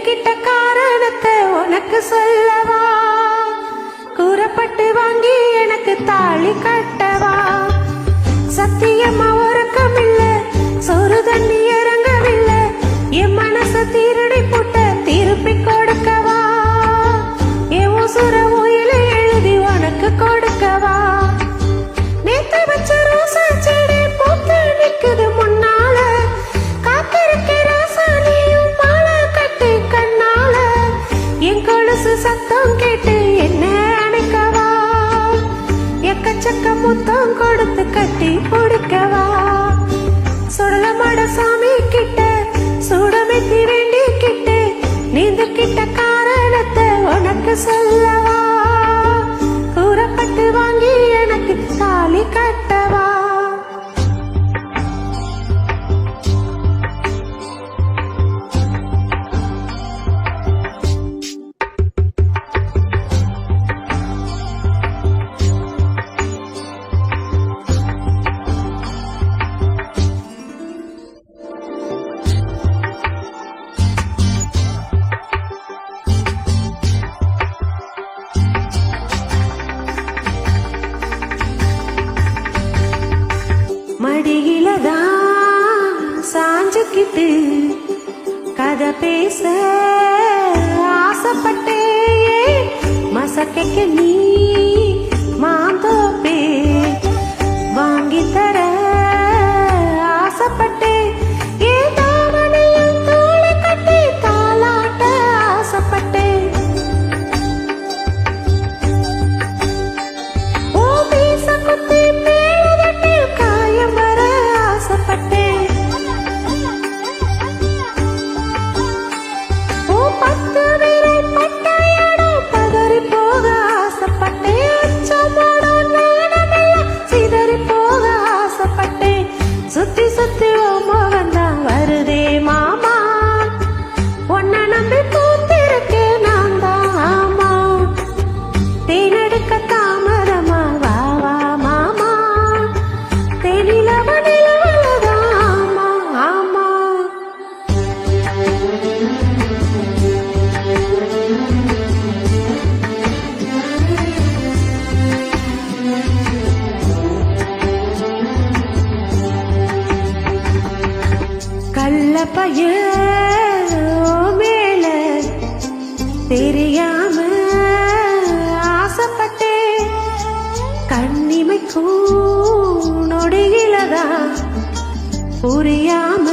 கிட்ட காரணத்தை உனக்கு சொல்லவா? கூறப்பட்டு வாங்கி எனக்கு தாலி கட்டவா? சத்தியமா உறக்கமில்ல, சோறு தண்ணி இறங்கவில்லை, என் மனச தீரடி போட்ட திருப்பி கொடுக்கவா? என் உசுர உயில எழுதி உனக்கு கொடுக்கவா? நேத்து வச்ச ரோசா செடி பூத்து நிக்குது முன்னால, காத்திருக்க ராசா நீயும் மாலை கட்டி கண்ணால, என் கொலுசு சத்தம் கேட்டு என்ன அணைக்கவா? எக்கச்சக்க முத்தம் கொடுத்து கட்டி பிடிக்கவா? சுடலமாட சாமி கிட்ட சூடமெத்தி வேண்டி கிட்ட நீந்து கிட்ட காரணத்தை உனக்கு சொல்லவா? கூறப்பட்டு வாங்கி எனக்கு தாலி கட்டவா? மடியிலதான் சாஞ்சுக்கிட்டு கதை பேச ஆசைப்பட்டே, மசக்கைக்கு நீ மாந்தோப்பே வாங்கி தர ஆசைப்பட்டே, ஏதாவனையும் தோளை கட்டி தாளாட்ட ஆசைப்பட்டே, ஓ மீச குத்தி சுத்தி சுத்தி மோகந்தான் வருதே மாமா, உன்னை நம்பி பூத்திருக்கே நான் தான் ஆமா, தேனெடுக்க தாமதமா வா வா மாமா, தேனிலவ நிலவலதான் ஆமா ஆமா. கள்ளப்பைய மேல தெரியாம ஆசைப்பட்டே, கண்ணிமைக்கும் நொடியிலதான் புரியாம